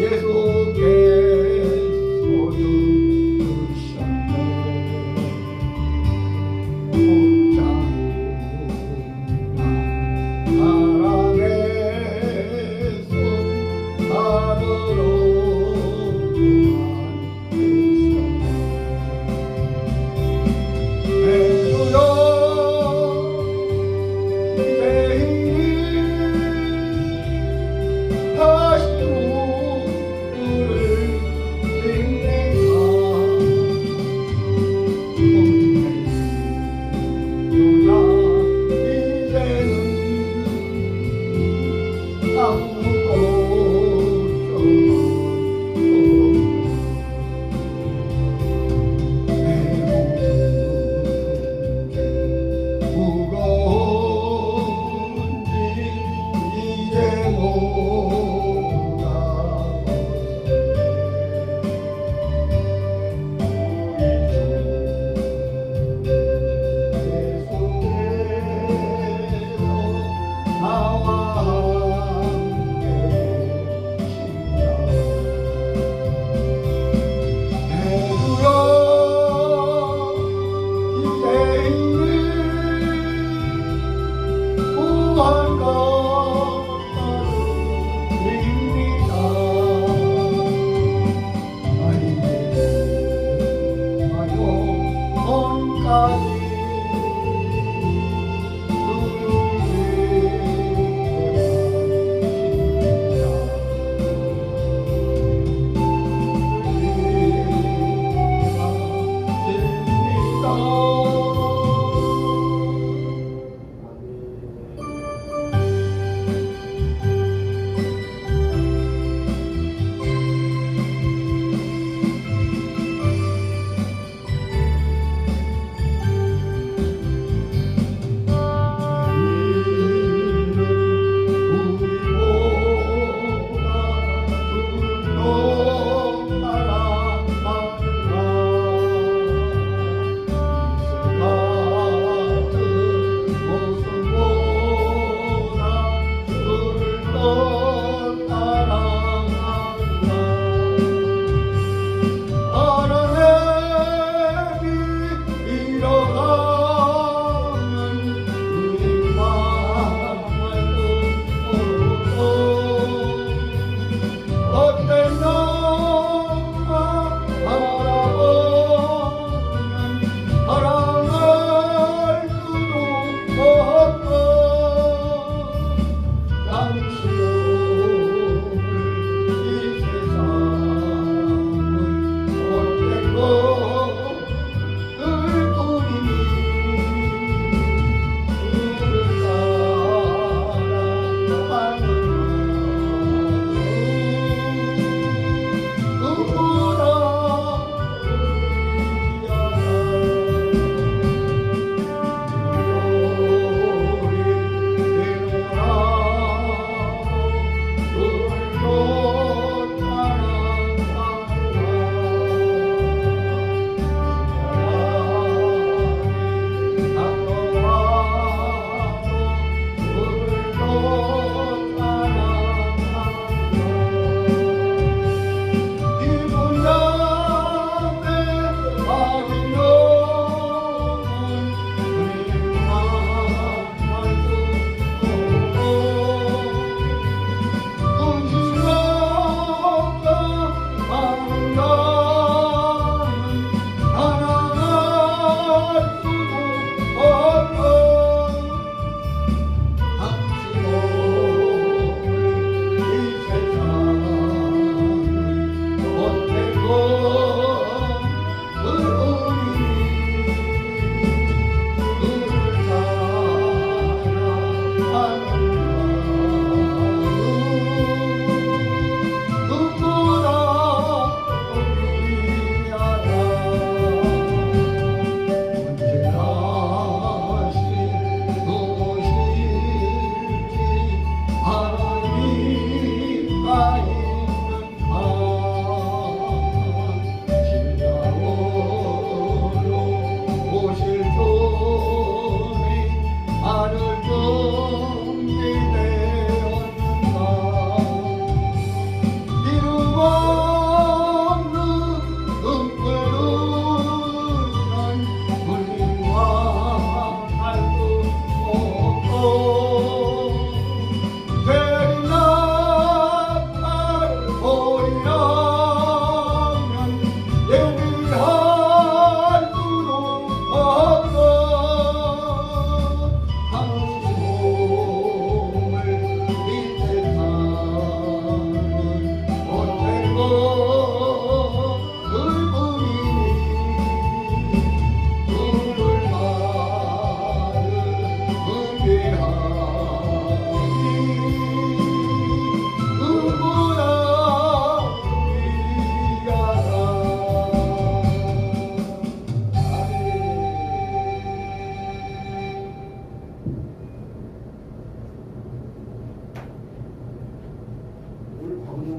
계속해서 주셨네.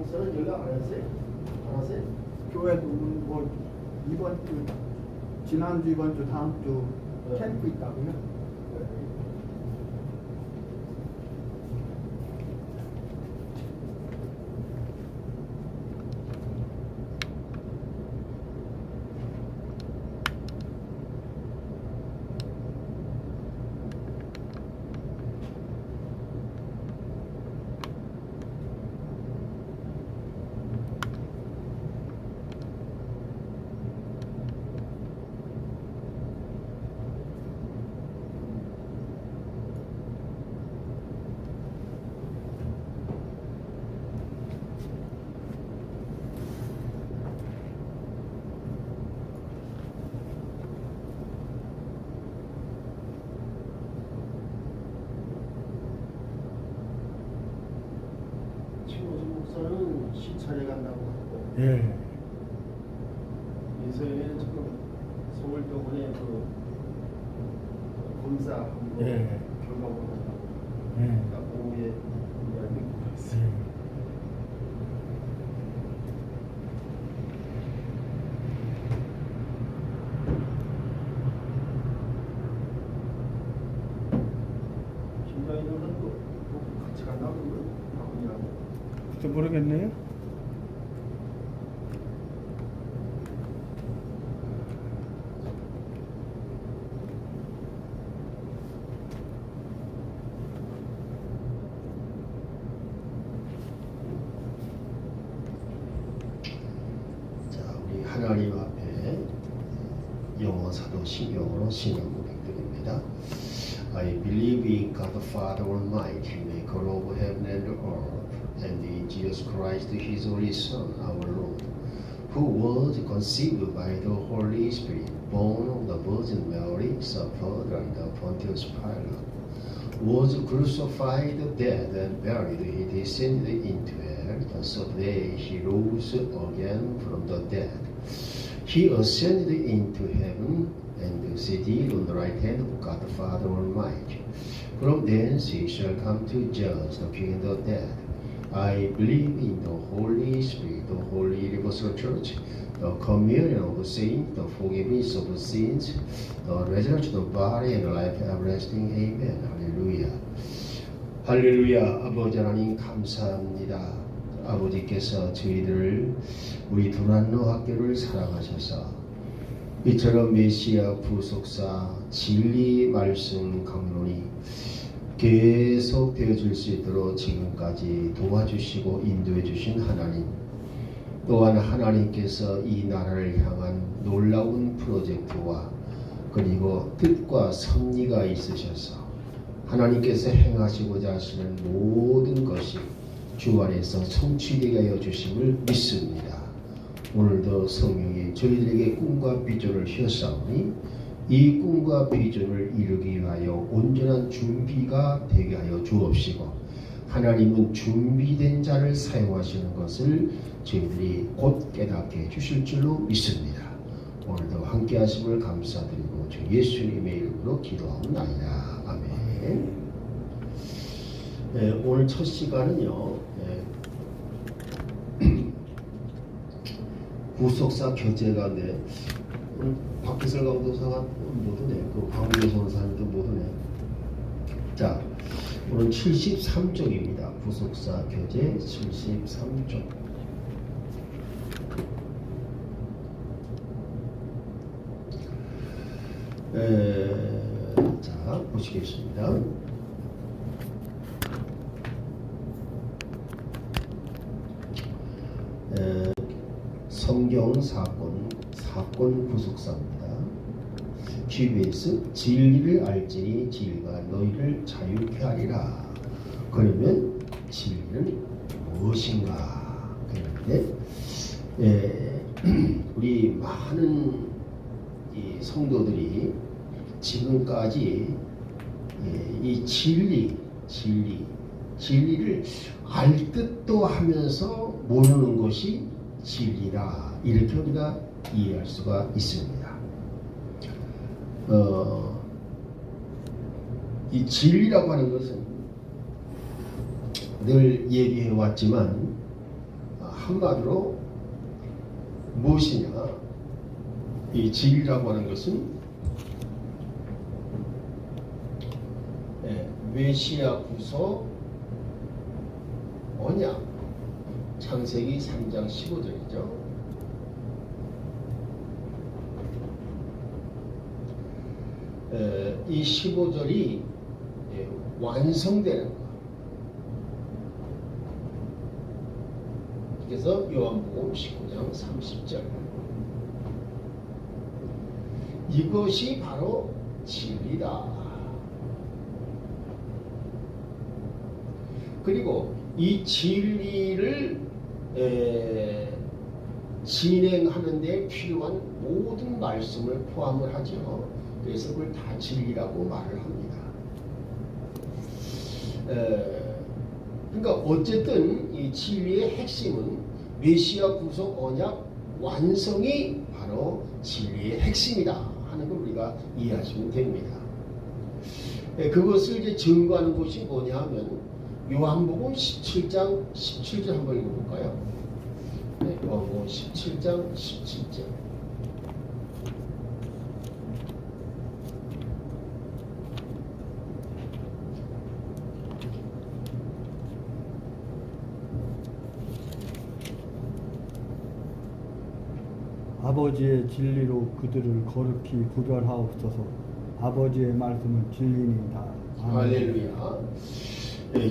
목사는 연락 안 하세요? 안 하세요? 교회도 뭐 이번 주, 지난주, 이번 주, 다음 주 네. 캠프 있다고요? 최호준 목사는 시찰에 간다고 하고 예. 이소연이는 지금 서울병원에 그 검사하고 예. 결과 보고 예. 그러니까 오후에 이야기 듣고 있어요. 김장인들은 또 같이 간다고 그러고요. 바쁜이라고. 저 모르겠네요. 자, 우리 하나님 앞에 영어 사도 신경으로 신앙 고백드립니다. I believe in God the Father Almighty, maker of heaven and earth, and in Jesus Christ, His only Son, our Lord, who was conceived by the Holy Spirit, born of the Virgin Mary, suffered under Pontius Pilate, was crucified, dead, and buried. He descended into hell. The third day He rose again from the dead. He ascended into heaven and seated on the right hand of God the Father Almighty. From thence He shall come to judge the quick and the dead. I believe in the Holy Spirit, the Holy Universal Church, the communion of the saints, the forgiveness of sins, the resurrection of body and life everlasting. Amen. 할렐루야. 할렐루야. 아버지 하나님 감사합니다. 아버지께서 저희들을 우리 두란노 학교를 사랑하셔서 이처럼 메시아 부속사 진리 말씀 강론이 계속 되어질 수 있도록 지금까지 도와주시고 인도해 주신 하나님, 또한 하나님께서 이 나라를 향한 놀라운 프로젝트와 그리고 뜻과 섭리가 있으셔서 하나님께서 행하시고자 하시는 모든 것이 주 안에서 성취되게 하여 주심을 믿습니다. 오늘도 성령이 저희들에게 꿈과 비전을 주셨사오니 이 꿈과 비전을 이루기 위하여 온전한 준비가 되게 하여 주옵시고, 하나님은 준비된 자를 사용하시는 것을 저희들이 곧 깨닫게 해주실 줄로 믿습니다. 오늘도 함께 하심을 감사드리고 주 예수님의 이름으로 기도하옵나이다. 아멘. 네, 오늘 첫 시간은요, 부속사 교제가인데 오늘 박기설 강도사가 못 오네. 그 광주에 온 사람도 못 오네. 자, 오늘 73쪽입니다. 부속사 교제 73쪽. 자, 보시겠습니다. 성경 사건 부속사입니다. GBS 진리를 알지니 진리가 너희를 자유케 하리라. 그러면 진리는 무엇인가? 그런데 우리 많은 이 성도들이 지금까지 이 진리를 알 듯도 하면서 모르는 것이 진리라, 이렇게 우리가 이해할 수가 있습니다. 이 진리라고 하는 것은 늘 얘기해 왔지만 한마디로 무엇이냐? 이 진리라고 하는 것은 메시아 구속 언약, 창세기 3장 15절이죠. 이 15절이 완성되는 것. 그래서 요한복음 19장 30절. 이것이 바로 진리다. 그리고 이 진리를 진행하는 데 필요한 모든 말씀을 포함을 하죠. 그래서 그걸 다 진리라고 말을 합니다. 그러니까 어쨌든 이 진리의 핵심은 메시아 구속 언약 완성이 바로 진리의 핵심이다 하는 걸 우리가 이해하시면 됩니다. 그것을 이제 증거하는 것이 뭐냐 하면 요한복음 17장 17절 한번 읽어볼까요? 네, 요한복음 17장 17절. 아버지의 진리로 그들을 거룩히 구별하옵소서. 아버지의 말씀은 진리니이다. 할렐루야.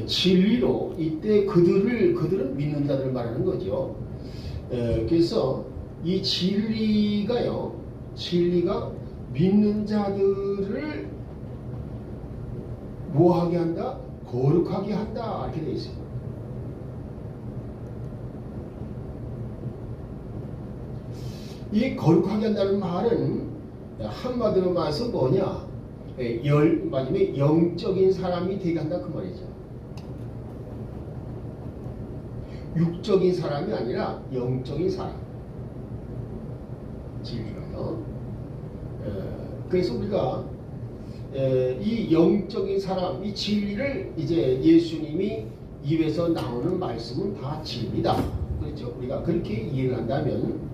진리로 이때 그들은 믿는 자들을 말하는 거죠. 그래서 이 진리가 믿는 자들을 뭐하게 한다? 거룩하게 한다. 이렇게 되어 있습니다. 이 거룩하게 한다는 말은 한마디로 말해서 뭐냐? 마지막에 영적인 사람이 되게 한다 그 말이죠. 육적인 사람이 아니라 영적인 사람. 진리가요. 그래서 우리가 이 영적인 사람, 이 진리를 이제 예수님이 입에서 나오는 말씀은 다 진리다. 그렇죠? 우리가 그렇게 이해를 한다면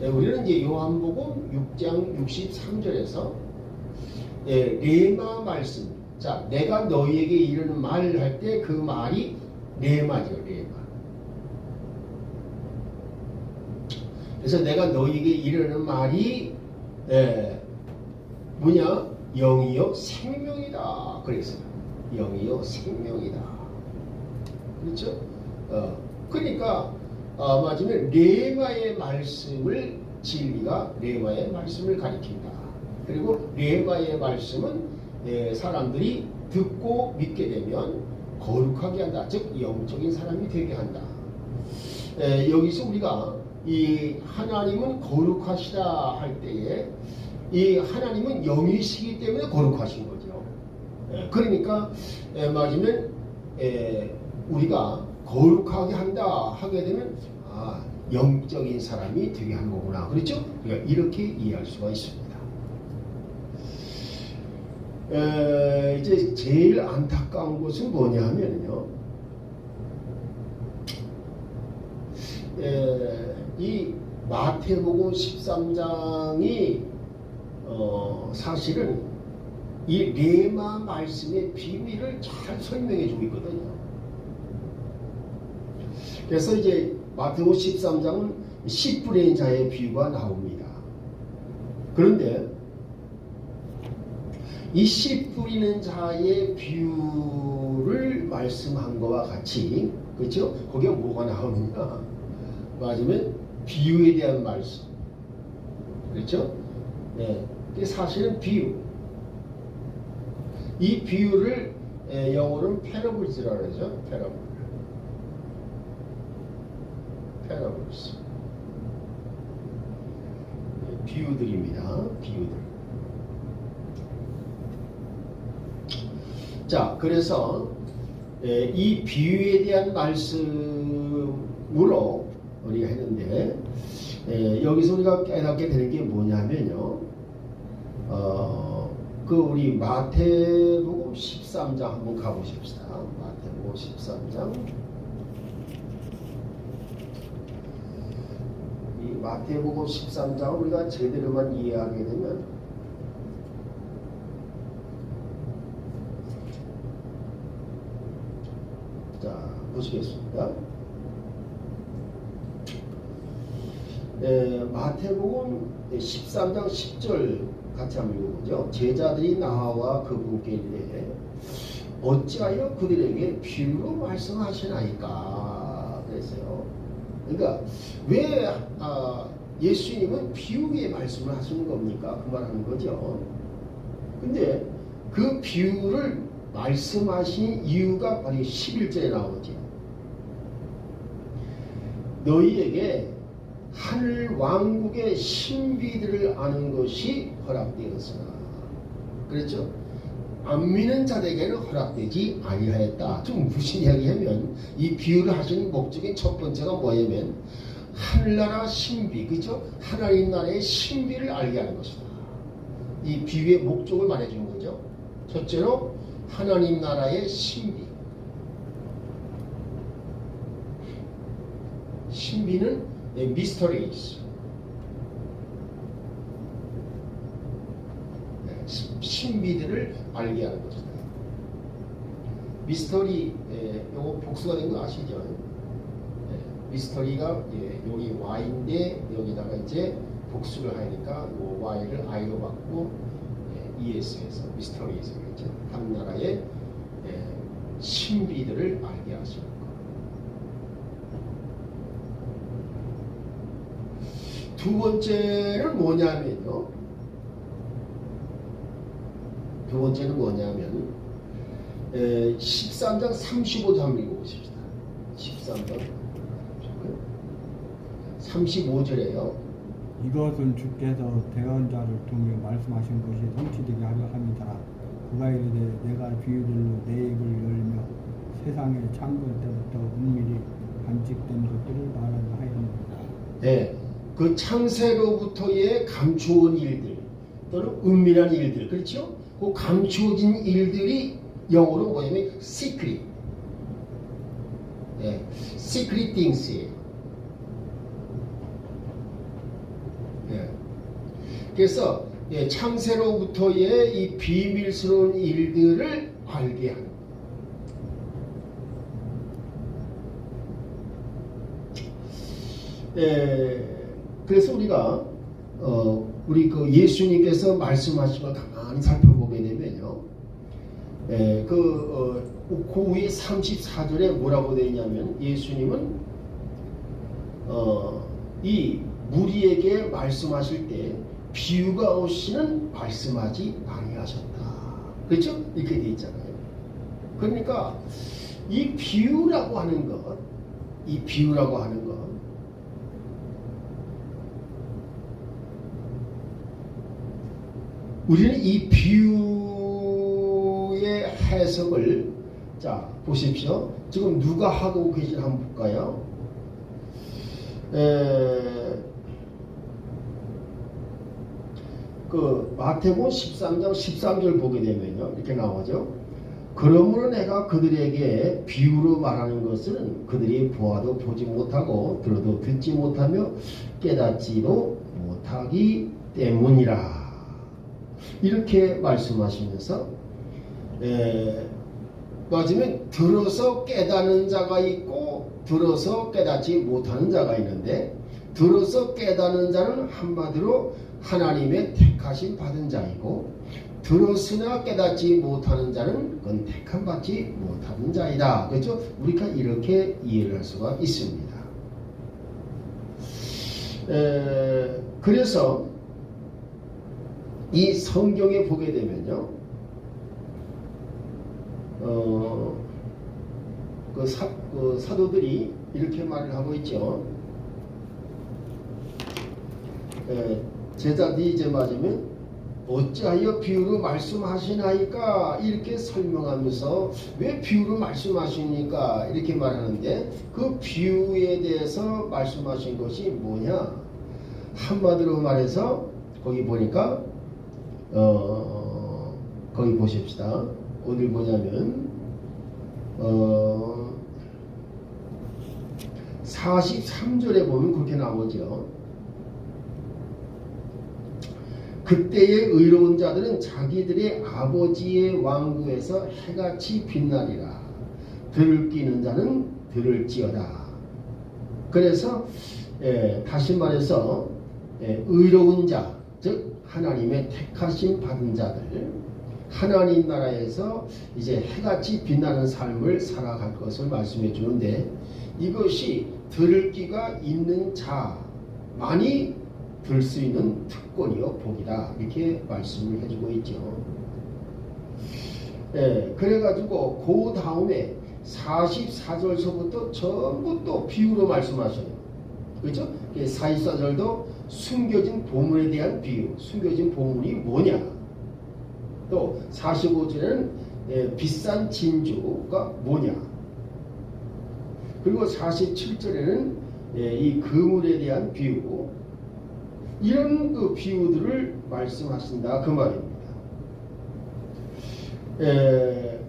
우리는 이제 요한복음 6장 63절에서 레마 말씀. 자, 내가 너희에게 이르는 말을 할 때 그 말이 레마죠, 레마. 그래서 내가 너희에게 이르는 말이 뭐냐? 영이요 생명이다. 그랬어요. 영이요 생명이다. 그렇죠? 그러니까 맞으면 레마의 말씀을 진리가 레마의 말씀을 가리킨다. 그리고 레마의 말씀은 사람들이 듣고 믿게 되면 거룩하게 한다. 즉 영적인 사람이 되게 한다. 여기서 우리가 이 하나님은 거룩하시다 할 때에 이 하나님은 영이시기 때문에 거룩하신 거죠. 그러니까 맞으면 우리가 거룩하게 한다 하게 되면 영적인 사람이 되게 하는 거구나. 그렇죠? 그러니까 이렇게 이해할 수가 있습니다. 이제 제일 안타까운 것은 뭐냐 하면요. 이 마태복음 13장이 사실은 이 레마 말씀의 비밀을 잘 설명해 주고 있거든요. 그래서 이제 마태복음 13장은 씨 뿌린 자의 비유가 나옵니다. 그런데 이 씨 뿌리는 자의 비유를 말씀한 것과 같이, 그렇죠? 거기에 뭐가 나오느냐? 맞으면 비유에 대한 말씀, 그렇죠? 네, 사실은 비유. 이 비유를 영어로는 패러블스라고 그러죠. 패러블스. 비유들입니다. 비유들. 자, 그래서 이 비유에 대한 말씀으로 우리가 했는데 여기서 우리가 깨닫게 되는 게 뭐냐면요. 그 우리 마태복음 13장 한번 가보십시다. 마태복음 13장 마태복음 13장을 우리가 제대로만 이해하게 되면 자 보시겠습니다. 마태복음 13장 10절 같이 한번 읽어보죠. 제자들이 나와 그분께 이르되 어찌하여 그들에게 비유로 말씀하시나이까 그랬어요. 그러니까 왜 예수님은 비유의 말씀을 하시는 겁니까? 그 말하는 거죠. 근데 그 비유를 말씀하신 이유가 바로 11절에 나오죠. 너희에게 하늘 왕국의 신비들을 아는 것이 허락되었으나 그렇죠? 안 믿는 자들에게는 허락되지 아니하였다. 좀 무슨 이야기하면 이 비유를 하시는 목적인 첫 번째가 뭐냐면 하늘나라 신비, 그죠? 하나님 나라의 신비를 알게 하는 것이다. 이 비유의 목적을 말해주는 거죠. 첫째로 하나님 나라의 신비. 신비는 미스터리스. 신비들을 알게 하는 것이다. 미스터리, 요거 복수가 된 거 아시죠? 미스터리가 여기 Y인데 여기다가 이제 복수를 하니까 요 Y를 I로 바꾸고 ES에서 미스터리에서 그랬죠. 한 나라의 신비들을 알게 하시는 것. 두 번째는 뭐냐면요. 두 번째는 뭐냐면 13장 35절 한번 읽어보십시다. 13장 35절에요. 이것은 주께서 대언자를 통해 말씀하신 것이 성취되게 하려 함이더라. 그가 이르되 내가 비유들로 내 입을 열며 세상의 창건 때부터 은밀히 간직된 것들을 말하려 하였느니라. 네, 그 창세로부터의 감추어온 일들 또는 은밀한 일들, 그렇죠? 그 감추어진 일들이 영어로 뭐냐면 secret, secret things예요. 그래서 창세로부터의 이 비밀스러운 일들을 알게 하는. 그래서 우리가 우리 그 예수님께서 말씀하신 걸 가만히 살펴보게 되면요, 그 후에 34절에 뭐라고 되어 있냐면 예수님은 이 무리에게 말씀하실 때 비유가 없이는 말씀하지 아니하셨다. 그렇죠? 이렇게 되어 있잖아요. 그러니까 이 비유라고 하는 것, 이 비유라고 하는 것, 우리는 이 비유의 해석을 자 보십시오. 지금 누가 하고 계신지 한번 볼까요? 그 마태복음 13장 13절 보게 되면요 이렇게 나오죠. 그러므로 내가 그들에게 비유로 말하는 것은 그들이 보아도 보지 못하고 들어도 듣지 못하며 깨닫지도 못하기 때문이라. 이렇게 말씀하시면서 맞으면 들어서 깨닫는 자가 있고 들어서 깨닫지 못하는 자가 있는데, 들어서 깨닫는 자는 한마디로 하나님의 택하심 받은 자이고, 들었으나 깨닫지 못하는 자는 그건 택함 받지 못하는 자이다. 그렇죠? 우리가 이렇게 이해를 할 수가 있습니다. 그래서 이 성경에 보게 되면요, 그 사도들이 이렇게 말을 하고 있죠. 제자들이 이제 맞으면 어찌하여 비유로 말씀하시나이까 이렇게 설명하면서 왜 비유로 말씀하시니까 이렇게 말하는데, 그 비유에 대해서 말씀하신 것이 뭐냐, 한마디로 말해서 거기 보니까 거기 보십시다. 어딜 보냐면 43절에 보면 그렇게 나오죠. 그때의 의로운 자들은 자기들의 아버지의 왕국에서 해같이 빛나리라. 들을 끼는 자는 들을지어다. 그래서 다시 말해서 의로운 자, 즉 하나님의 택하심 받은 자들, 하나님 나라에서 이제 해같이 빛나는 삶을 살아갈 것을 말씀해 주는데, 이것이 들을 끼가 있는 자만이 들 수 있는 특권이요 복이다, 이렇게 말씀을 해주고 있죠. 그래가지고 그 다음에 44절서부터 전부 또 비유로 말씀하셔요. 그렇죠? 44절도 숨겨진 보물에 대한 비유, 숨겨진 보물이 뭐냐. 또 45절에는 비싼 진주가 뭐냐. 그리고 47절에는 이 그물에 대한 비유, 이런 그 비유들을 말씀하신다 그 말입니다.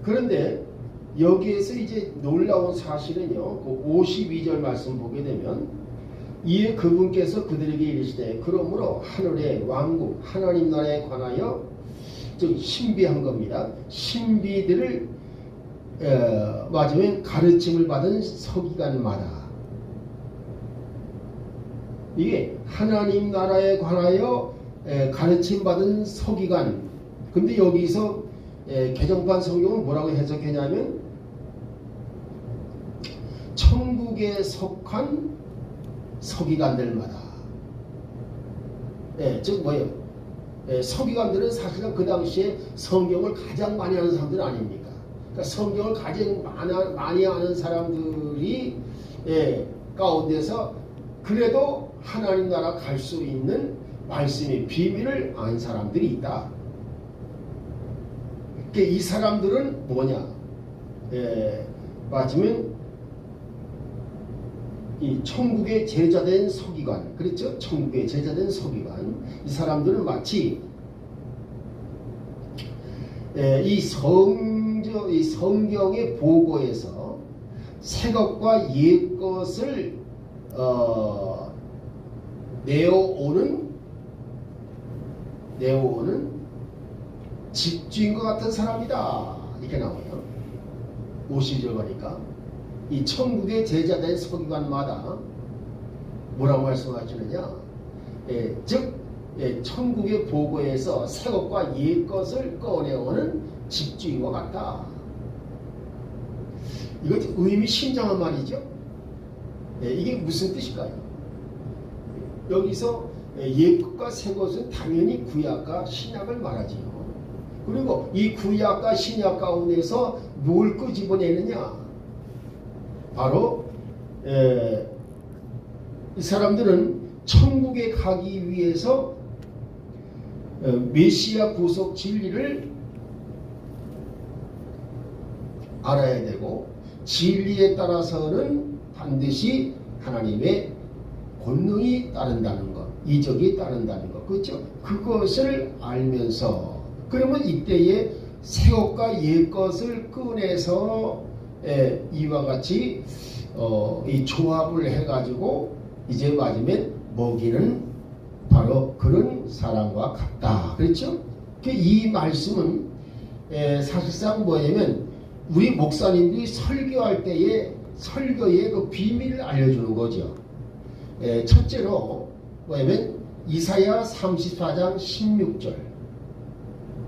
그런데 여기에서 이제 놀라운 사실은요, 그 52절 말씀 보게 되면, 이에 그분께서 그들에게 이르시되 그러므로 하늘의 왕국 하나님 나라에 관하여, 즉 신비한 겁니다. 신비들을 맞으면 가르침을 받은 서기관마다, 이게 하나님 나라에 관하여 가르침 받은 서기관. 근데 여기서 개정판 성경은 뭐라고 해석했냐면 천국에 속한 서기관들마다. 즉 뭐예요? 서기관들은 사실은 그 당시에 성경을 가장 많이 아는 사람들 아닙니까? 그러니까 성경을 가장 많이 아는 사람들이 가운데서 그래도 하나님 나라 갈 수 있는 말씀의 비밀을 아는 사람들이 있다. 이 사람들은 뭐냐? 맞으면 이 천국의 제자된 서기관, 그렇죠? 천국의 제자된 서기관. 이 사람들은 마치 이 성경의 보고에서 새 것과 옛 것을 내어오는 집주인과 같은 사람이다, 이렇게 나와요. 50절 보니까 이 천국의 제자된 서기관마다 뭐라고 말씀하시느냐, 즉 천국의 보고에서 새 것과 옛 것을 꺼내오는 집주인과 같다. 이거 의미심장한 말이죠. 이게 무슨 뜻일까요? 여기서 옛 것과 새 것은 당연히 구약과 신약을 말하지요. 그리고 이 구약과 신약 가운데서 뭘 끄집어내느냐? 바로 이 사람들은 천국에 가기 위해서 메시아 구속 진리를 알아야 되고, 진리에 따라서는 반드시 하나님의 권능이 따른다는 것, 이적이 따른다는 것, 그렇죠? 그것을 알면서, 그러면 이때에 새 것과 옛 것을 꺼내서 이와 같이 이 조합을 해가지고 이제 맞으면 먹이는 바로 그런 사람과 같다, 그렇죠? 이 말씀은 사실상 뭐냐면 우리 목사님들이 설교할 때에 설교의 그 비밀을 알려주는 거죠. 첫째로 뭐냐면 이사야 34장 16절,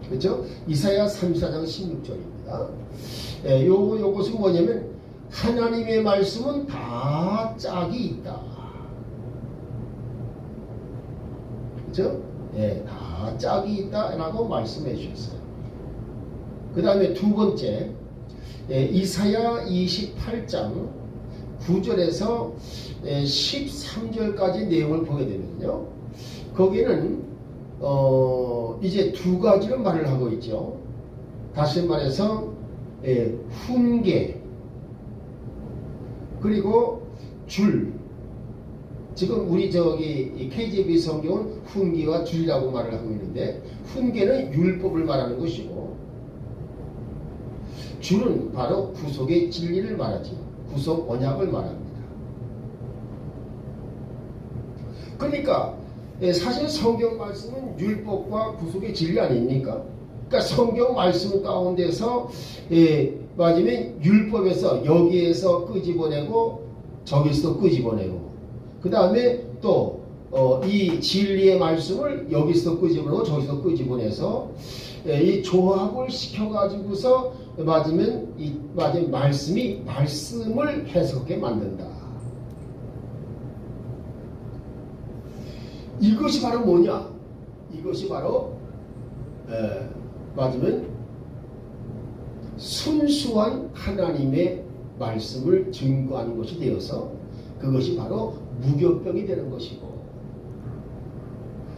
그렇죠? 이사야 34장 16절입니다. 요것은 뭐냐면 하나님의 말씀은 다 짝이 있다, 그렇죠? 다 짝이 있다라고 말씀해 주셨어요. 그 다음에 두 번째, 이사야 28장 9절에서 13절까지 내용을 보게 되면요, 거기는 이제 두 가지로 말을 하고 있죠. 다시 말해서 훈계, 그리고 줄. 지금 우리 저기 KJV 성경은 훈계와 줄이라고 말을 하고 있는데, 훈계는 율법을 말하는 것이고 줄은 바로 구속의 진리를 말하지, 구속 언약을 말합니다. 그러니까 사실 성경 말씀은 율법과 구속의 진리 아닙니까? 그러니까 성경 말씀 가운데서 맞으면 율법에서 여기에서 끄집어내고 저기서 끄집어내고 그 다음에 또 이 진리의 말씀을 여기서 끄집어내고 저기서 끄집어내서 이 조합을 시켜가지고서 맞으면 말씀을 해석하게 만든다. 이것이 바로 뭐냐? 이것이 바로 맞으면 순수한 하나님의 말씀을 증거하는 것이 되어서 그것이 바로 무교병이 되는 것이고,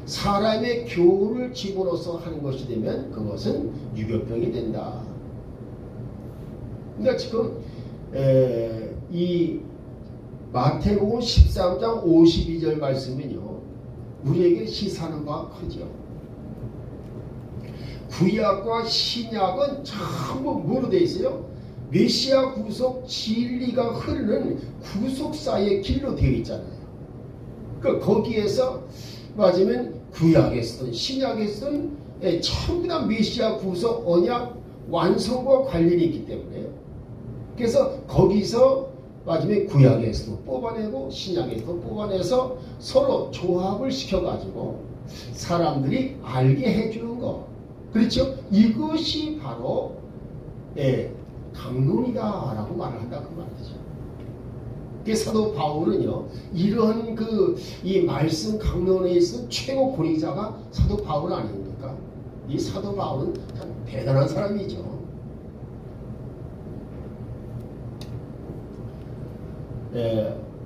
사람의 교훈을 집어넣어서 하는 것이 되면 그것은 유교병이 된다. 그러니까 지금 이 마태복음 13장 52절 말씀은요, 우리에게 시사하는 바가 크죠. 구약과 신약은 전부 뭐로 되어 있어요? 메시아 구속 진리가 흐르는 구속사의 길로 되어 있잖아요. 그러니까 거기에서 맞으면 구약에서든 신약에서든 전부 다 메시아 구속 언약 완성과 관련이 있기 때문에, 그래서 거기서 맞으면 구약에서도 뽑아내고 신약에서도 뽑아내서 서로 조합을 시켜가지고 사람들이 알게 해주는 거, 그렇죠? 이것이 바로 강론이다라고 말을 한다 그 말이죠. 사도 바울은요, 이런 이 말씀 강론에 있어서 최고 권위자가 사도 바울 아닙니까? 이 사도 바울은 참 대단한 사람이죠.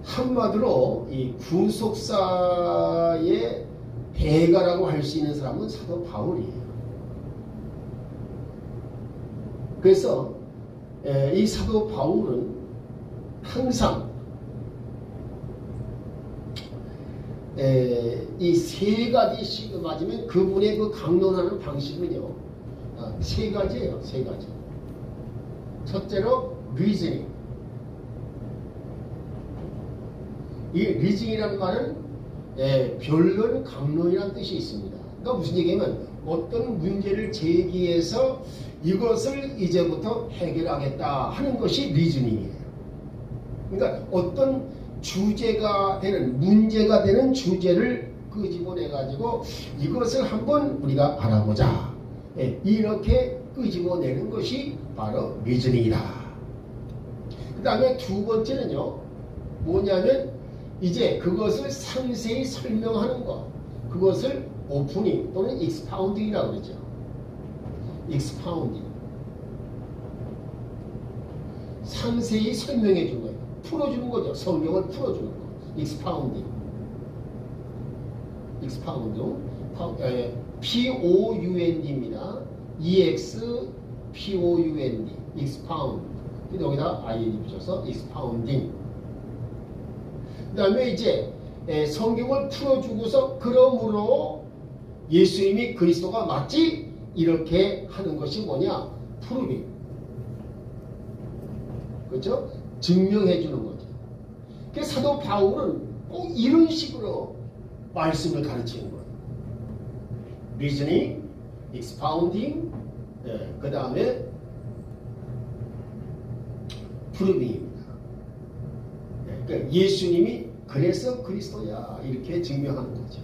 한마디로 이 구속사의 대가라고 할 수 있는 사람은 사도 바울이에요. 그래서 이 사도 바울은 항상 이 세 가지씩 맞으면 그분의 그 강론하는 방식은요, 세 가지예요. 세 가지. 첫째로 리즈닝. 이 리즈닝이라는 말은 변론 강론이라는 뜻이 있습니다. 그러니까 무슨 얘기냐면 어떤 문제를 제기해서 이것을 이제부터 해결하겠다 하는 것이 리즈닝이에요. 그러니까 어떤 주제가 되는, 문제가 되는 주제를 끄집어내 가지고 이것을 한번 우리가 알아보자, 이렇게 끄집어내는 것이 바로 리즈닝이다. 그 다음에 두 번째는요, 뭐냐면 이제 그것을 상세히 설명하는 것, 그것을 오프닝 또는 익스파운딩이라고 그러죠. 익스파운딩, 상세히 설명해 준 거예요. 풀어주는 거죠. 성경을 풀어주는 거. 익스파운딩. 익스파운딩. POUND입니다. EXPOUND. 익스파운드. 여기다 IND 붙여서 익스파운딩. 그 다음에 이제 성경을 풀어주고서 그러므로 예수님이 그리스도가 맞지? 이렇게 하는 것이 뭐냐? 프루빙. 그렇죠? 증명해 주는 거죠. 그래서 사도 바울은 꼭 이런 식으로 말씀을 가르치는 거예요. 리즈닝, 익스파운딩, 그 다음에 프루빙입니다. 그러니까 예수님이 그래서 그리스도야 이렇게 증명하는 거죠.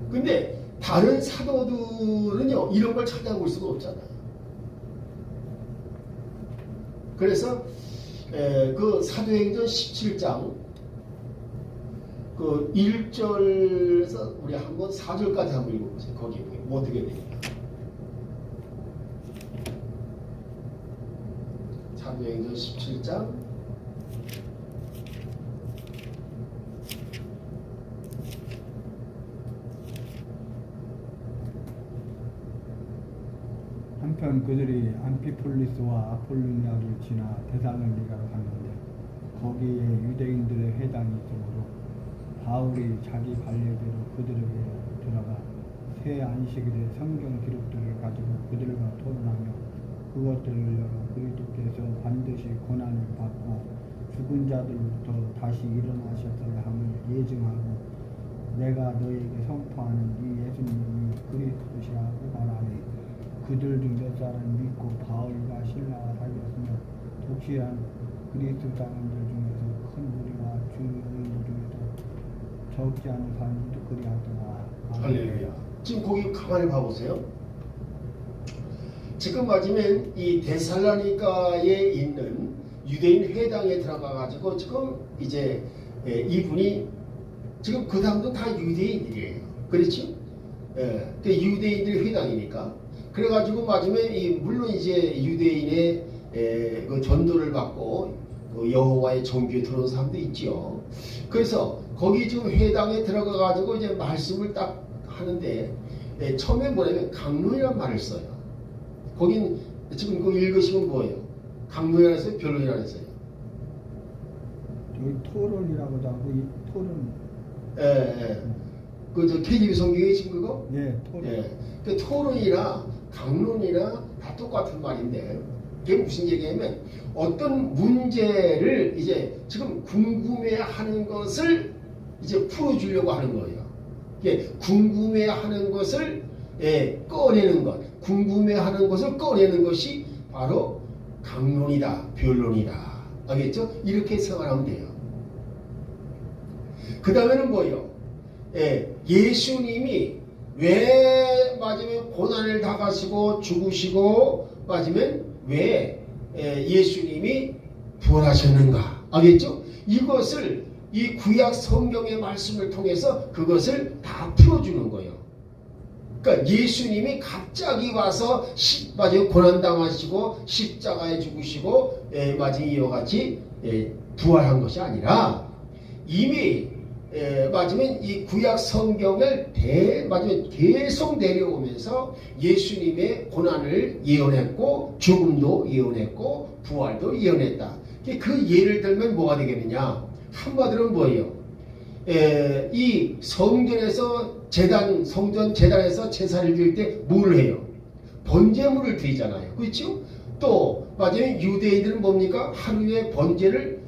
근데 다른 사도들은요, 이런 걸 찾아볼 수가 없잖아요. 그래서 그 사도행전 17장 그 1절에서 우리 한번 4절까지 한번 읽어보세요. 거기 뭐 어떻게 됩니까? 사도행전 17장 한편 그들이 암피폴리스와 아폴로니아를 지나 데살로니가로 갔는데 거기에 유대인들의 회당이 있으므로 바울이 자기 관례대로 그들에게 들어가 새 안식일의 성경 기록들을 가지고 그들과 토론하며 그것들을 열어 그리스도께서 반드시 고난을 받고 죽은 자들로부터 다시 일어나셨어야 함을 예증하고 내가 너에게 선포하는 이 예수님이 그리스도시라고 말하니 그들 중 몇 사람 믿고 바울과 실라가 살렸으며 독실한 그리스도 사람들 중에서 큰 무리와 주 의인 중에서 적지 않은 사람들도 그리하더라. 할렐루야. 지금 거기 가만히 봐보세요. 지금 맞으면 이 데살로니가에 있는 유대인 회당에 들어가가지고 지금 이제 이분이 지금 그 당도 다 유대인들이에요. 그렇죠? 예, 그 유대인들 회당이니까. 그래가지고 맞으면 물론 이제 유대인의 그 전도를 받고 그 여호와의 종교에 들어온 사람도 있지요. 그래서 거기 지금 회당에 들어가가지고 이제 말씀을 딱 하는데 처음에 뭐냐면 강론이란 말을 써요. 거긴 지금 그거 읽으시면 뭐예요? 강론이라 했어요? 변론이라 했어요? 여기 토론이라고도 하고 이 토론. 예. 그 KJV 성경에 지금 그거? 예, 토론. 예. 그 토론이나 강론이나 다 똑같은 말인데 이게 무슨 얘기냐면 어떤 문제를 이제 지금 궁금해하는 것을 이제 풀어주려고 하는 거예요. 이게 궁금해하는 것을 꺼내는 것, 궁금해하는 것을 꺼내는 것이 바로 강론이다, 변론이다. 알겠죠? 이렇게 생각하면 돼요. 그 다음에는 뭐예요? 예수님이 왜 맞으면 고난을 당하시고 죽으시고 맞으면 왜 예수님이 부활하셨는가? 알겠죠? 이것을 이 구약 성경의 말씀을 통해서 그것을 다 풀어주는 거예요. 그러니까 예수님이 갑자기 와서 맞아요 고난당하시고 십자가에 죽으시고 맞아요 이와 같이 부활한 것이 아니라 이미 맞으면 이 구약 성경을 맞으면 계속 내려오면서 예수님의 고난을 예언했고 죽음도 예언했고 부활도 예언했다. 그 예를 들면 뭐가 되겠느냐? 한마디로 뭐예요? 이 성전에서 성전 제단에서 제사를 드릴 때 뭘 해요? 번제물을 드리잖아요. 그렇죠? 또 맞아요 유대인들은 뭡니까? 하루에 번제를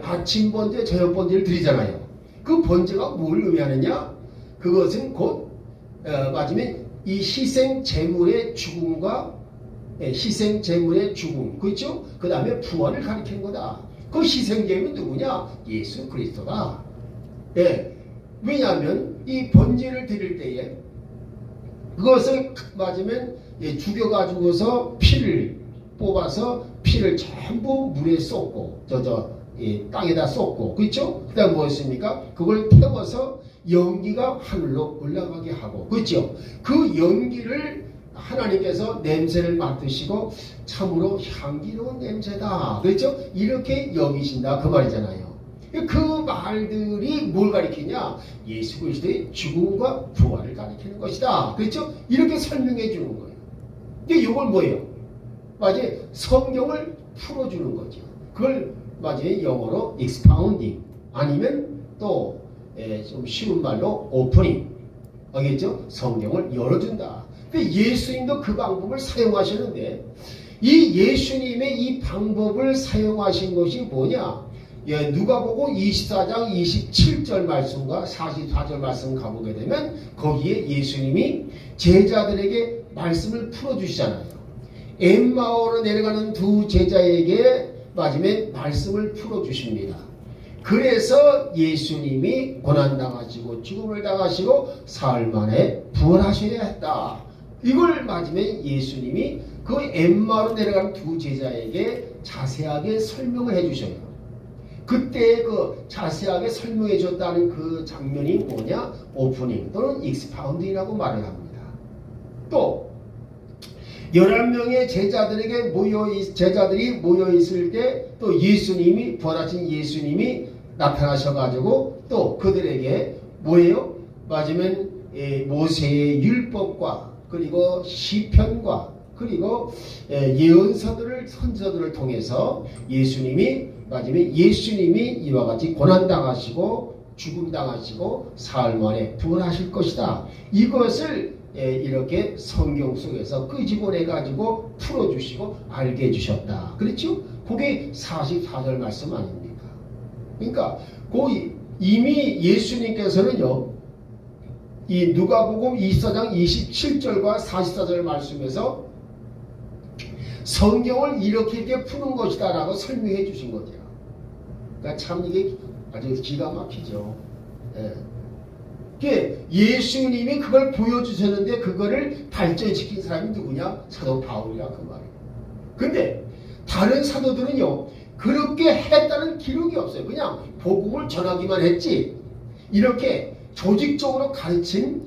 아침 번제, 저녁 번제를 드리잖아요. 그 번제가 뭘 의미하느냐? 그것은 곧 맞으면 이 희생 제물의 죽음과 희생 제물의 죽음, 그렇죠? 그 다음에 부활을 가리키는 거다. 그 희생 제물은 누구냐? 예수 그리스도다. 왜냐하면 이 번제를 드릴 때에 그것을 맞으면 죽여가지고서 피를 뽑아서 피를 전부 물에 쏟고 땅에다 쏟고 그렇죠? 그 다음 무엇입니까? 그걸 태워서 연기가 하늘로 올라가게 하고 그렇죠? 그 연기를 하나님께서 냄새를 맡으시고 참으로 향기로운 냄새다 그렇죠? 이렇게 여기신다 그 말이잖아요. 그 말들이 뭘 가리키냐? 예수 그리스도의 죽음과 부활을 가리키는 것이다 그렇죠? 이렇게 설명해 주는 거예요. 근데 이걸 뭐예요? 맞아요 성경을 풀어주는 거죠. 그걸 맞아요 영어로 expounding 아니면 또 좀 쉬운 말로 opening 알겠죠? 성경을 열어준다. 예수님도 그 방법을 사용하셨는데 이 예수님의 이 방법을 사용하신 것이 뭐냐? 누가복음 24장 27절 말씀과 44절 말씀 가보게 되면 거기에 예수님이 제자들에게 말씀을 풀어주시잖아요. 엠마오로 내려가는 두 제자에게 마지막에 말씀을 풀어주십니다. 그래서 예수님이 고난당하시고 죽음을 당하시고 사흘 만에 부활하셔야 했다. 이걸 마지막에 예수님이 그 엠마오로 내려가는 두 제자에게 자세하게 설명을 해주셔요. 그때 그 자세하게 설명해 줬다는 그 장면이 뭐냐? 오프닝 또는 익스파운딩이라고 말을 합니다. 또 11명의 제자들이 모여 있을 때 또 예수님이 부활하신 예수님이 나타나셔가지고 또 그들에게 뭐예요? 맞으면 모세의 율법과 그리고 시편과 그리고 선서들을 통해서 예수님이 이와 같이 고난당하시고 죽음당하시고 사흘 만에 부활하실 것이다. 이것을 이렇게 성경 속에서 끄집어내가지고 풀어주시고 알게 해주셨다. 그렇죠? 그게 44절 말씀 아닙니까? 그러니까 이미 예수님께서는요 이 누가복음 24장 27절과 44절 말씀에서 성경을 이렇게 푸는 것이다 라고 설명해 주신 거죠. 그러니까 참 이게 아주 기가 막히죠. 예. 예수님이 그걸 보여주셨는데 그거를 발전시킨 사람이 누구냐? 사도 바울이야 그 말이에요. 근데 다른 사도들은요 그렇게 했다는 기록이 없어요. 그냥 복음을 전하기만 했지 이렇게 조직적으로 가르친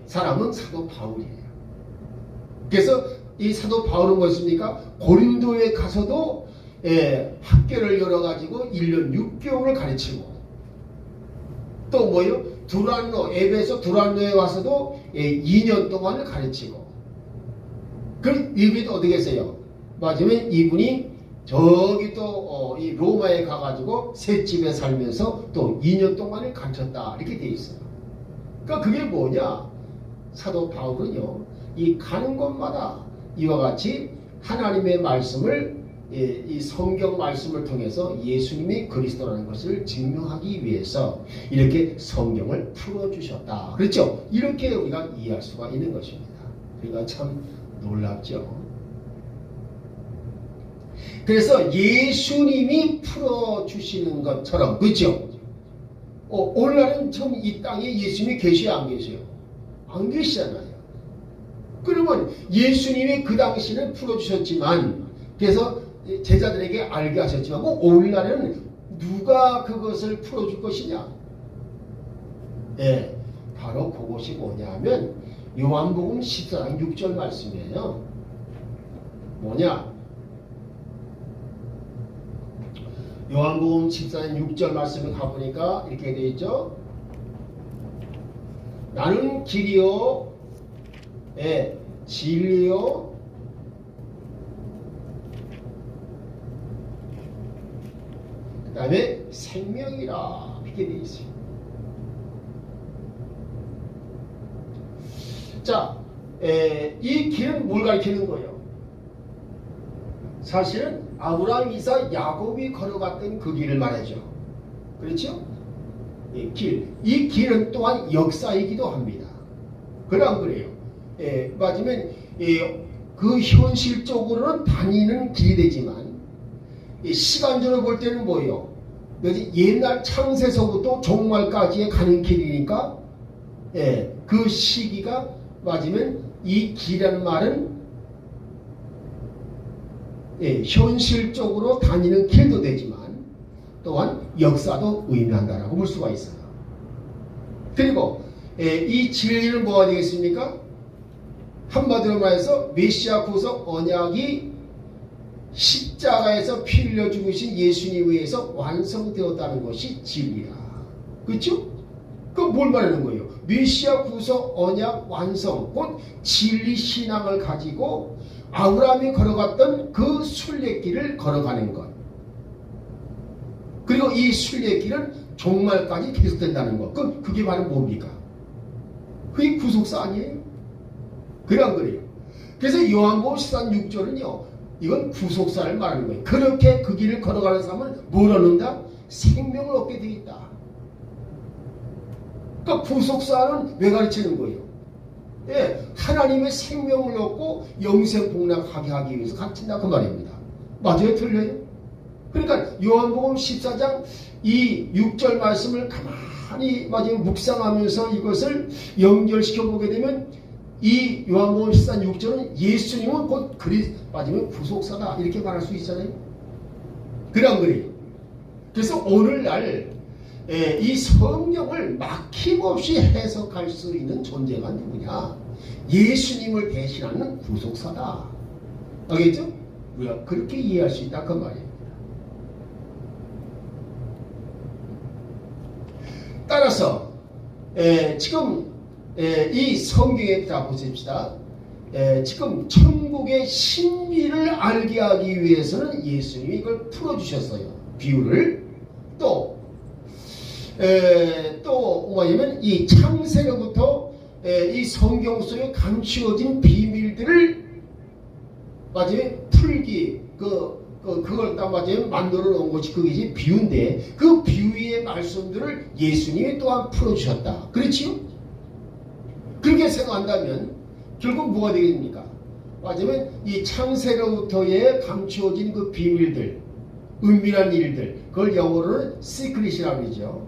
사람은 사도 바울이에요. 그래서 이 사도 바울은 무엇입니까? 고린도에 가서도 학교를 열어가지고 1년 6개월을 가르치고 또 뭐요? 에베소 두란노에 와서도 2년 동안을 가르치고 그럼 이분이 어떻게 했어요? 맞으면 이분이 저기 또 이 로마에 가가지고 셋집에 살면서 또 2년 동안을 가르쳤다 이렇게 돼 있어요. 그러니까 그게 뭐냐? 사도 바울은요 이 가는 곳마다 이와 같이 하나님의 말씀을 이 성경 말씀을 통해서 예수님이 그리스도라는 것을 증명하기 위해서 이렇게 성경을 풀어주셨다. 그렇죠? 이렇게 우리가 이해할 수가 있는 것입니다. 그러니까 참 놀랍죠. 그래서 예수님이 풀어주시는 것처럼 그렇죠? 오늘날은 참 이 땅에 예수님이 계셔요 안 계세요? 안 계시잖아요. 그러면 예수님이 그 당시는 풀어주셨지만 그래서 제자들에게 알게 하셨지만 오늘날은 누가 그것을 풀어줄 것이냐? 바로 그것이 뭐냐면 요한복음 14장 6절 말씀이에요. 뭐냐? 요한복음 14장 6절 말씀을 가보니까 이렇게 되어 있죠. 나는 길이요 진리요 그 다음에 생명이라 이렇게 되어 있어요. 자, 이 길은 뭘 가리키는 거예요? 사실은 아브라함, 이삭, 야곱이 걸어갔던 그 길을 말하죠. 그렇죠? 이 길은 또한 역사이기도 합니다. 그럼 그래요. 맞으면 그 현실적으로는 다니는 길이 되지만 시간적으로 볼 때는 뭐예요? 옛날 창세서부터 종말까지의 가는 길이니까 그 시기가 맞으면 이 길이라는 말은 현실적으로 다니는 길도 되지만 또한 역사도 의미한다라고 볼 수가 있어요. 그리고 이 진리는 뭐가 되겠습니까? 한마디로 말해서 메시아 구속 언약이 십자가에서 피 흘려 죽으신 예수님에 의해서 완성되었다는 것이 진리야. 그렇죠? 그럼 뭘 말하는 거예요? 메시아 구속 언약 완성, 곧 진리 신앙을 가지고 아브라함이 걸어갔던 그 순례길을 걸어가는 것. 그리고 이 순례길은 종말까지 계속된다는 것. 그럼 그게 바로 뭡니까? 그게 구속사 아니에요? 그래 안 그래요? 그래서 요한복음 14장 6절은요 이건 구속사를 말하는 거예요. 그렇게 그 길을 걸어가는 사람은 뭘 얻는다? 생명을 얻게 되어 있다. 그러니까 구속사는 왜 가르치는 거예요? 하나님의 생명을 얻고 영생 복락하게 하기 위해서 가르친다 그 말입니다. 맞아요? 틀려요? 그러니까 요한복음 14장 이 6절 말씀을 가만히 맞아요 묵상하면서 이것을 연결시켜 보게 되면 이 요한복음 14장 6절은 예수님은 곧 맞으면 구속사다 이렇게 말할 수 있잖아요. 그래 안 그래요? 그래서 오늘날 이 성경을 막힘없이 해석할 수 있는 존재가 누구냐? 예수님을 대신하는 구속사다. 알겠죠? 우리가 그렇게 이해할 수 있다 그 말입니다. 따라서 지금 이 성경에 다 보십시다. 지금 천국의 신비를 알게 하기 위해서는 예수님이 이걸 풀어주셨어요. 비유를 또 뭐냐면 이 창세로부터 이 성경 속에 감추어진 비밀들을 마지막에 풀기 그걸 딱 맞아요 만들어 놓은 것이 그게 비유인데 그 비유의 말씀들을 예수님이 또한 풀어주셨다. 그렇지요? 그렇게 생각한다면 결국 뭐가 되겠습니까? 맞으면 이 창세로부터의 감추어진 그 비밀들, 은밀한 일들, 그걸 영어로는 시크릿이라고 그러죠.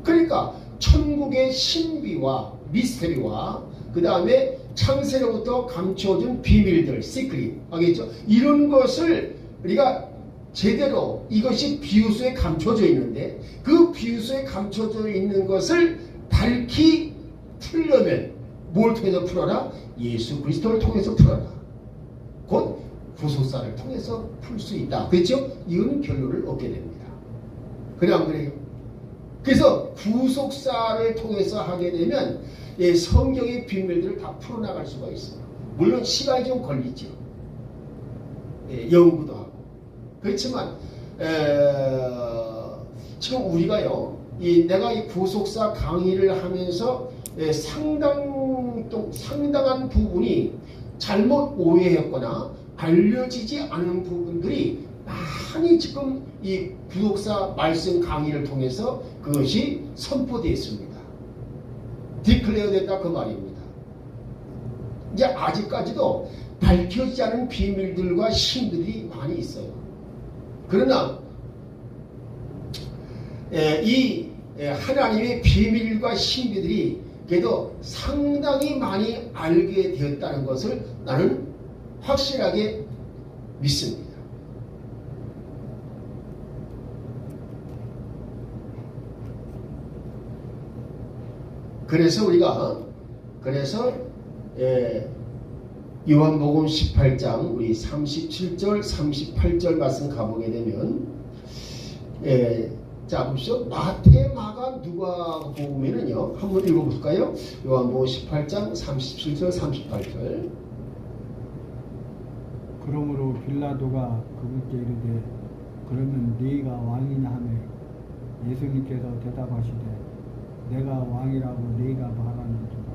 그러니까 천국의 신비와 미스터리와 그 다음에 창세로부터 감추어진 비밀들, 시크릿, 알겠죠? 이런 것을 우리가 제대로 이것이 비유소에 감춰져 있는데 그 비유소에 감춰져 있는 것을 밝히 풀려면 뭘 통해서 풀어라? 예수 그리스도를 통해서 풀어라. 곧 구속사를 통해서 풀 수 있다. 그렇죠? 이런 결론을 얻게 됩니다. 그래 안 그래요? 그래서 구속사를 통해서 하게 되면 성경의 비밀들을 다 풀어나갈 수가 있어요. 물론 시간이 좀 걸리죠. 연구도 하고. 그렇지만 지금 우리가요, 내가 이 구속사 강의를 하면서 상당한 부분이 잘못 오해했거나 알려지지 않은 부분들이 많이 지금 이 구속사 말씀 강의를 통해서 그것이 선포되어 있습니다. 디클레어 됐다 그 말입니다. 이제 아직까지도 밝혀지지 않은 비밀들과 신들이 많이 있어요. 그러나 이 하나님의 비밀과 신비들이 그래도 상당히 많이 알게 되었다는 것을 나는 확실하게 믿습니다. 그래서 우리가 요한복음 18장 우리 37절 38절 말씀 가보게 되면 자 보십시오. 마태, 마가, 누가 보면은요 한번 읽어볼까요? 요한복음 18장 37절 38절. 그러므로 빌라도가 그분께 이르되 그러면 네가 왕이냐 하매 예수님께서 대답하시되 내가 왕이라고 네가 말하는도다.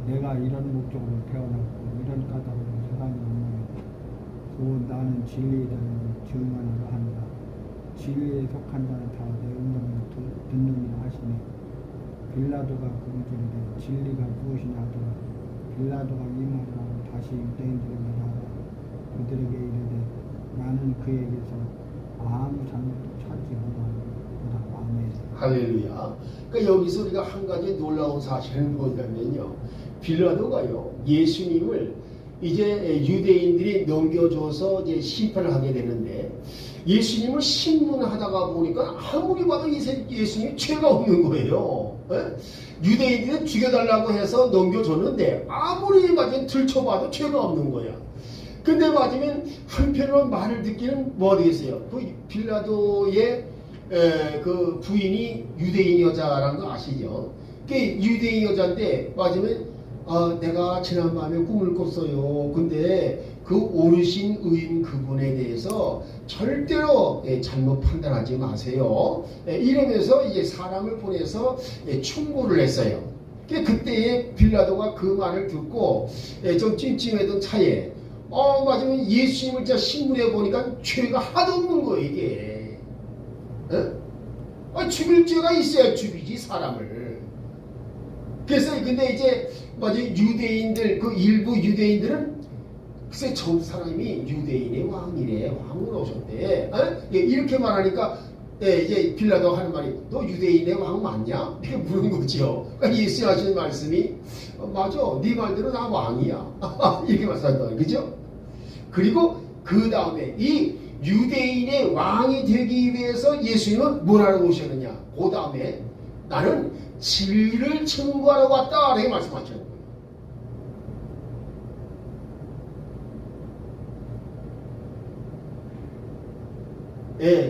내가 이런 목적으로 태어났고 이런 까닭으로 세상에 왔나니 곧 나는 진리에 대한 증언을 한다. 진리에 속한 자는 다 내 음성을 듣느니라 하시니 빌라도가 그분께 이르되 진리가 무엇이냐 하더라. 빌라도가 이 말을 하고 다시 유대인들에게 말하라. 그들에게 이르되 나는 그에게서 아무 잘못도 찾지 못하노라. 아멘. 할렐루야. 그러니까 여기서 우리가 한 가지 놀라운 사실은 뭐냐면요, 빌라도가요 예수님을 이제 유대인들이 넘겨줘서 이제 심판을 하게 되는데 예수님을 신문하다가 보니까 아무리 봐도 예수님이 죄가 없는 거예요. 유대인들은 죽여달라고 해서 넘겨줬는데 아무리 맞으면 들춰봐도 죄가 없는 거야. 근데 맞으면 한편으로 말을 듣기는 뭐 되겠어요? 그 빌라도의 그 부인이 유대인 여자라는 거 아시죠? 그 유대인 여자인데 맞으면 내가 지난밤에 꿈을 꿨어요. 근데 그 오르신 의인 그분에 대해서 절대로 잘못 판단하지 마세요. 이러면서 이제 사람을 보내서 충고를 했어요. 그때에 빌라도가 그 말을 듣고 좀 찜찜했던 차에 맞으면 예수님을 진짜 신문해 보니까 죄가 하나도 없는 거예요, 이게. 죽일 죄가 있어야 죽이지 사람을. 그래서 근데 이제 맞아 유대인들 그 일부 유대인들은 글쎄 저 사람이 유대인의 왕이래, 왕으로 오셨대. 이렇게 말하니까 이제 빌라도 하는 말이 너 유대인의 왕 맞냐? 이렇게 물은 거죠. 그러니까 예수 하시는 말씀이 맞아, 네 말대로 나 왕이야. 이렇게 말씀한다, 그죠? 그리고 그 다음에 이 유대인의 왕이 되기 위해서 예수님은 뭐라고 오셨느냐? 그 다음에 나는 진리를 증거하러 왔다 이렇게 말씀하셨어요.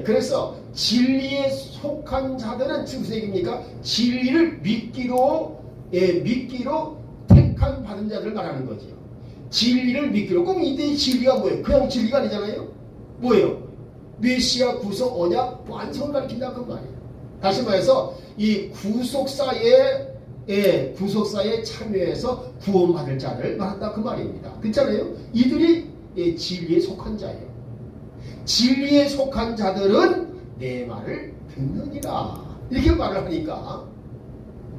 그래서 진리에 속한 자들은 지금 무슨 얘기입니까? 진리를 믿기로 택한 받은 자들을 말하는 거죠. 진리를 믿기로. 그럼 이때 진리가 뭐예요? 그냥 진리가 아니잖아요. 뭐예요? 메시아 구속 언약 완성을 가리킨다 그 말이에요. 다시 말해서 이 구속사에 참여해서 구원받을 자를 말한다 그 말입니다. 그렇잖아요. 이들이 진리에 속한 자예요. 진리에 속한 자들은 내 말을 듣느니라 이렇게 말을 하니까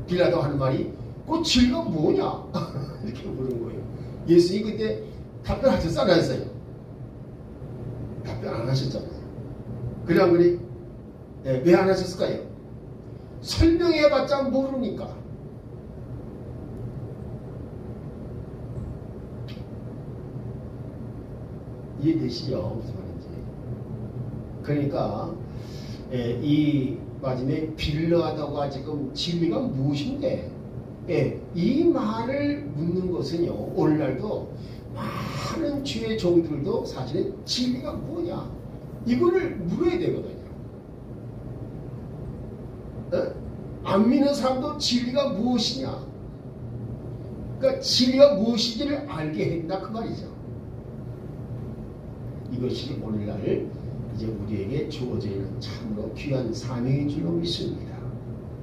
빌라도 하는 말이 그 진리가 뭐냐? 이렇게 물은 거예요. 예수님이 그때 답변하셨어요? 안 하셨어요? 답변 안 하셨잖아요. 그래 안 그래? 네, 왜 안 하셨을까요? 설명해봤자 모르니까. 이해되시죠? 무슨 말인지. 그러니까 이 마지막에 빌려하다가 지금 진리가 무엇인데, 이 말을 묻는 것은요, 오늘날도 많은 주의 종들도 사실은 진리가 뭐냐 이거를 물어야 되거든요. 안 믿는 사람도 진리가 무엇이냐, 그러니까 진리가 무엇인지를 알게 된다 그 말이죠. 이것이 오늘날 이제 우리에게 주어져 있는 참으로 귀한 사명인 줄로 믿습니다.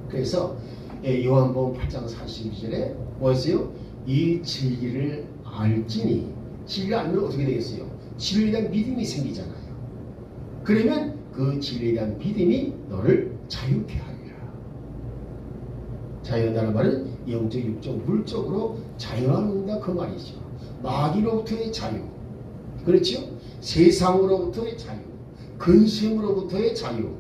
그래서 요한복음 8장 42절에 뭐였어요? 이 진리를 알지니, 진리를 알면 어떻게 되겠어요? 진리에 대한 믿음이 생기잖아요. 그러면 그 진리에 대한 믿음이 너를 자유케 하리라. 자유한다는 말은 영적, 육적, 물적으로 자유한다 그 말이죠. 마귀로부터의 자유, 그렇죠? 세상으로부터의 자유, 근심으로부터의 자유,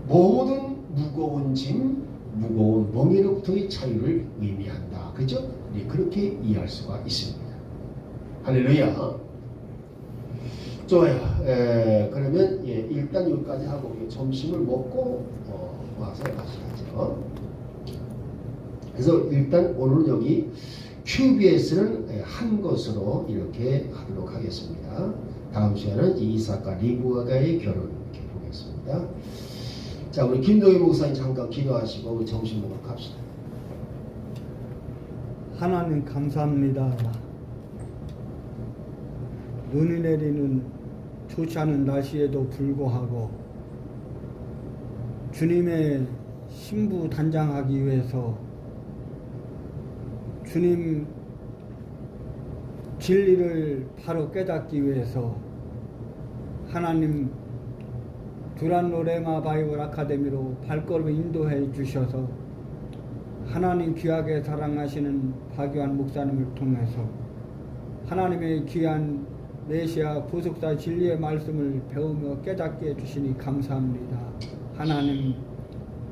모든 무거운 짐, 무거운 멍에로부터의 자유를 의미한다. 그렇죠? 네, 그렇게 이해할 수가 있습니다. 할렐루야. 좋아요. 그러면 일단 여기까지 하고 점심을 먹고 와서 다시 하죠. 그래서 일단 오늘은 여기 QBS는 한 것으로 이렇게 하도록 하겠습니다. 다음 시간은 이삭과 리브가의 결혼 이렇게 보겠습니다. 자, 우리 김동희 목사님 잠깐 기도하시고 우리 점심 먹으러 갑시다. 하나님 감사합니다. 눈이 내리는 좋지 않은 날씨에도 불구하고 주님의 신부 단장하기 위해서 주님 진리를 바로 깨닫기 위해서 하나님 두란노 레마 바이블 아카데미로 발걸음을 인도해 주셔서 하나님 귀하게 사랑하시는 박유한 목사님을 통해서 하나님의 귀한 메시아 구속사 진리의 말씀을 배우며 깨닫게 해주시니 감사합니다. 하나님,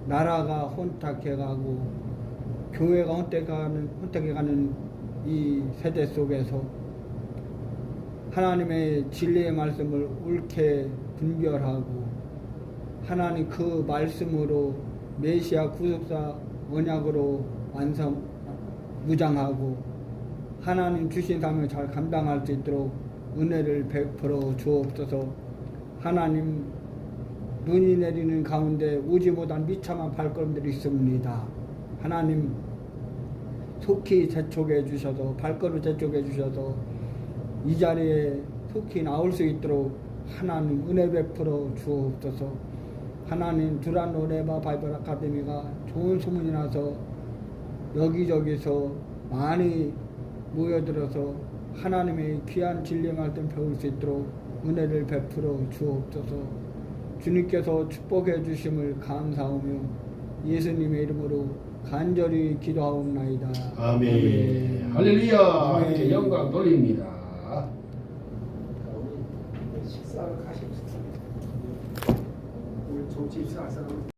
나라가 혼탁해가고 교회가 혼탁해가는 이 세대 속에서 하나님의 진리의 말씀을 옳게 분별하고 하나님 그 말씀으로 메시아 구속사 언약으로 무장하고 하나님 주신 사명을 잘 감당할 수 있도록 은혜를 베풀어 주옵소서. 하나님, 눈이 내리는 가운데 오지 못한 비참한 발걸음들이 있습니다. 하나님, 속히 재촉해 주셔서 발걸음 재촉해 주셔서 이 자리에 속히 나올 수 있도록 하나님 은혜 베풀어 주옵소서. 하나님, 두란노 레마 바이블 아카데미가 좋은 소문이 나서 여기저기서 많이 모여들어서 하나님의 귀한 진리 말씀 배울 수 있도록 은혜를 베풀어 주옵소서. 주님께서 축복해 주심을 감사하며 예수님의 이름으로 간절히 기도하옵나이다. 아멘. 할렐루야. 아멘. 영광 돌립니다. 우리 식사를 가십시다. 우리 정치 입사 할 사람은